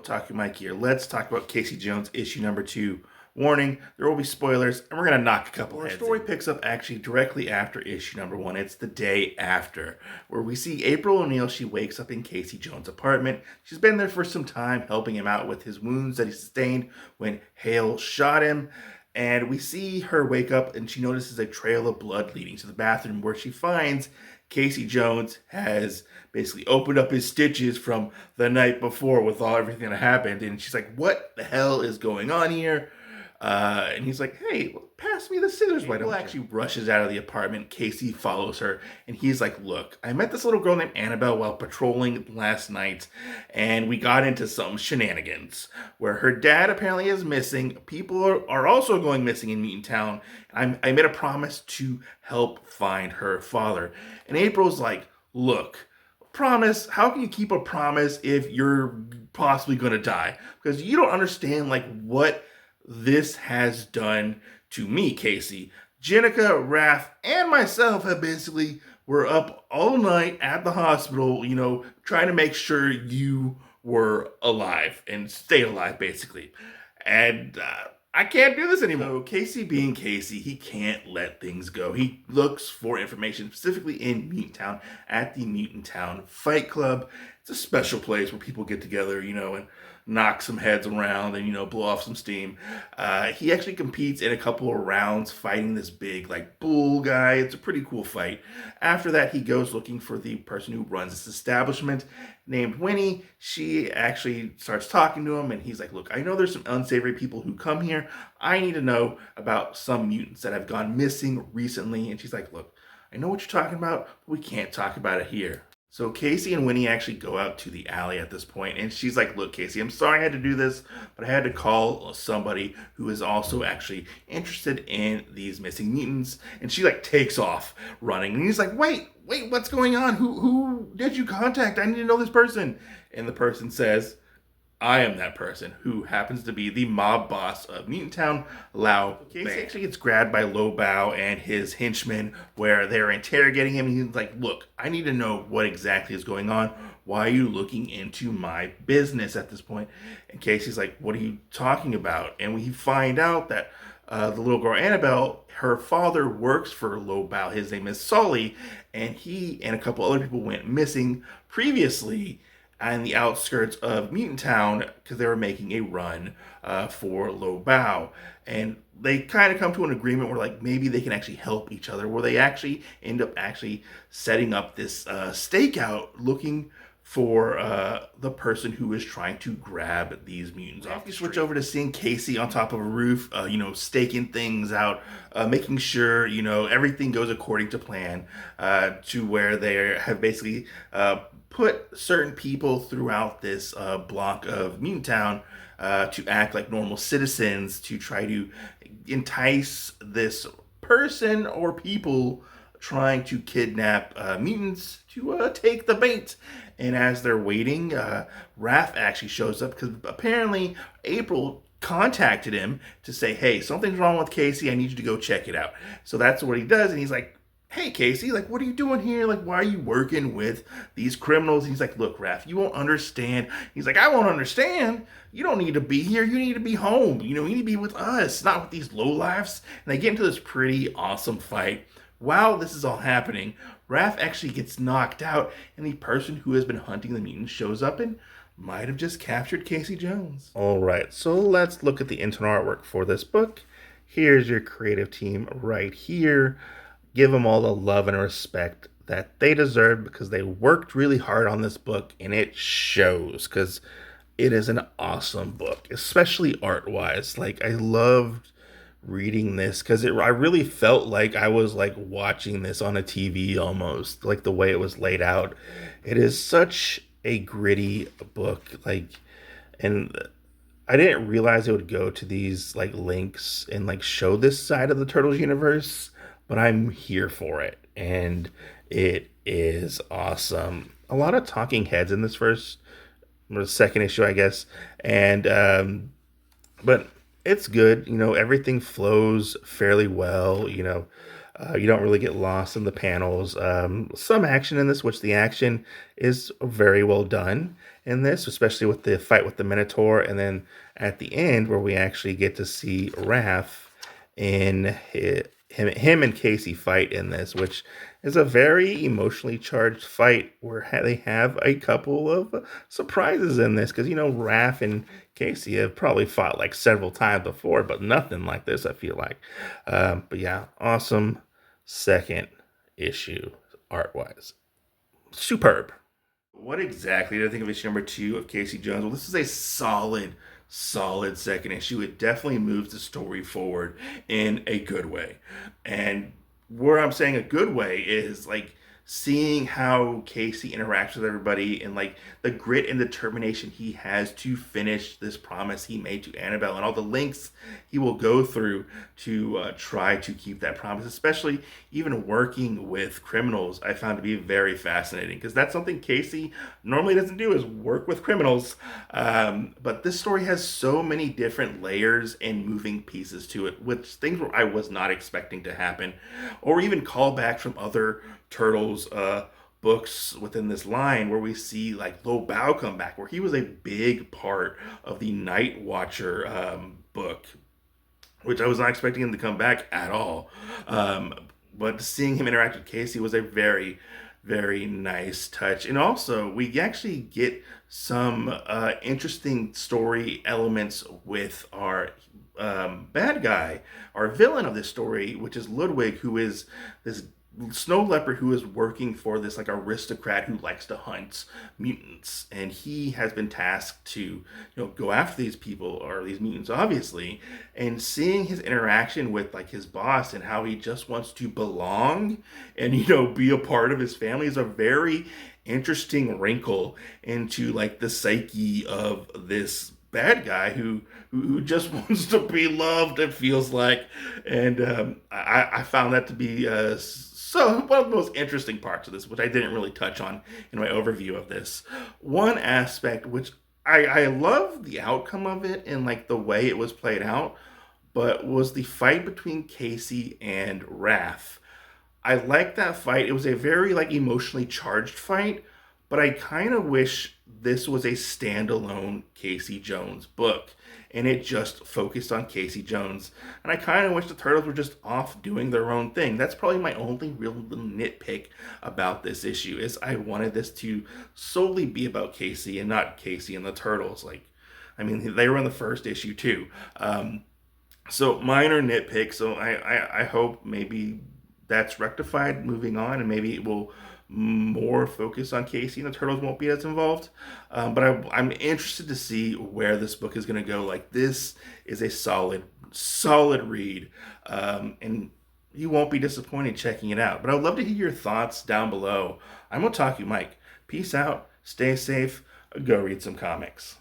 Talking Mike here. Let's talk about Casey Jones issue number 2. Warning, there will be spoilers, and we're going to knock a couple heads. Our story picks up actually directly after issue number 1. It's the day after, where we see April O'Neil. She wakes up in Casey Jones' apartment. She's been there for some time, helping him out with his wounds that he sustained when Hale shot him. And we see her wake up, and she notices a trail of blood leading to the bathroom, where she finds Casey Jones has basically opened up his stitches from the night before with everything that happened. And she's like, what the hell is going on here? And he's like, hey, pass me the scissors. Why don't you? Actually rushes out of the apartment. Casey follows her, and he's like, look, I met this little girl named Annabelle while patrolling last night, and we got into some shenanigans where her dad apparently is missing. People are also going missing in Mutant Town. I made a promise to help find her father. And April's like, look, promise, how can you keep a promise if you're possibly going to die? Because you don't understand like what this has done to me, Casey. Jenica, Raph, and myself have basically were up all night at the hospital, trying to make sure you were alive and stay alive, basically. And I can't do this anymore. So Casey being Casey, he can't let things go. He looks for information, specifically in Mutant Town, at the Mutant Town Fight Club. It's a special place where people get together, and knock some heads around and, blow off some steam. He actually competes in a couple of rounds fighting this big, bull guy. It's a pretty cool fight. After that, he goes looking for the person who runs this establishment named Winnie. She actually starts talking to him, and he's like, look, I know there's some unsavory people who come here. I need to know about some mutants that have gone missing recently. And she's like, look, I know what you're talking about, but we can't talk about it here. So Casey and Winnie actually go out to the alley at this point, and she's like, look, Casey, I'm sorry I had to do this, but I had to call somebody who is also actually interested in these missing mutants. And she takes off running, and he's like, wait, what's going on? Who did you contact? I need to know this person. And the person says, I am that person, who happens to be the mob boss of Mutant Town, Lao. Casey actually gets grabbed by Lo Bao and his henchmen, where they're interrogating him. And he's like, look, I need to know what exactly is going on. Why are you looking into my business at this point? And Casey's like, what are you talking about? And we find out that the little girl Annabelle, her father works for Lo Bao. His name is Sully, and he and a couple other people went missing previously on the outskirts of Mutant Town because they were making a run for Lo Bao. And they kind of come to an agreement where maybe they can actually help each other, where they actually end up setting up this stakeout looking for the person who is trying to grab these mutants off. You switch over to seeing Casey on top of a roof, staking things out, making sure, everything goes according to plan, to where they have basically put certain people throughout this block of Mutant Town to act like normal citizens, to try to entice this person or people trying to kidnap mutants to take the bait. And as they're waiting, Raph actually shows up because apparently April contacted him to say, hey, something's wrong with Casey. I need you to go check it out. So that's what he does. And he's like, hey, Casey, what are you doing here? Why are you working with these criminals? And he's like, look, Raph, you won't understand. He's like, I won't understand. You don't need to be here. You need to be home. You need to be with us, not with these lowlifes. And they get into this pretty awesome fight. While this is all happening, Raph actually gets knocked out, and the person who has been hunting the mutants shows up and might have just captured Casey Jones. All right, so let's look at the internal artwork for this book. Here's your creative team right here. Give them all the love and respect that they deserve, because they worked really hard on this book, and it shows, because it is an awesome book, especially art-wise. I loved reading this because I really felt like I was watching this on a TV almost, the way it was laid out. It is such a gritty book, and I didn't realize it would go to these links and show this side of the Turtles universe, but I'm here for it, and it is awesome. A lot of talking heads in this second issue, I guess, and but it's good. Everything flows fairly well. You don't really get lost in the panels. Some action in this, which the action is very well done in this, especially with the fight with the Minotaur, and then at the end where we actually get to see Raph in him and Casey fight in this, which is a very emotionally charged fight where they have a couple of surprises in this, because Raph and Casey have probably fought like several times before, but nothing like this, I feel like. But yeah, awesome second issue art wise. Superb. What exactly did I think of issue number 2 of Casey Jones? Well, this is a solid second issue. It definitely moves the story forward in a good way. And where I'm saying a good way is like seeing how Casey interacts with everybody and like the grit and determination he has to finish this promise he made to Annabelle and all the lengths he will go through to try to keep that promise, especially even working with criminals. I found to be very fascinating because that's something Casey normally doesn't do, is work with criminals. But this story has so many different layers and moving pieces to it, which things where I was not expecting to happen, or even callbacks from other Turtles books within this line, where we see like Lo Bao come back, where he was a big part of the Night Watcher book, which I was not expecting him to come back at all. But seeing him interact with Casey was a very nice touch. And also, we actually get some interesting story elements with our bad guy, our villain of this story, which is Ludovic, who is this snow leopard who is working for this like aristocrat who likes to hunt mutants, and he has been tasked to go after these people, or these mutants obviously. And seeing his interaction with like his boss and how he just wants to belong and be a part of his family is a very interesting wrinkle into like the psyche of this bad guy who just wants to be loved, it feels like. And I found that to be so one of the most interesting parts of this, which I didn't really touch on in my overview of this. One aspect which I love the outcome of it and like the way it was played out, but was the fight between Casey and Raph. I liked that fight. It was a very like emotionally charged fight, but I kind of wish this was a standalone Casey Jones book and it just focused on Casey Jones. And I kind of wish the Turtles were just off doing their own thing. That's probably my only real little nitpick about this issue, is I wanted this to solely be about Casey and not Casey and the Turtles. Like, I mean, they were in the first issue too. So minor nitpick. So I hope maybe that's rectified moving on, and maybe it will more focus on Casey and the Turtles won't be as involved. But I'm interested to see where this book is going to go. Like, this is a solid read, and you won't be disappointed checking it out. But I'd love to hear your thoughts down below. I'm Otaku Mike. Peace out. Stay safe. Go read some comics.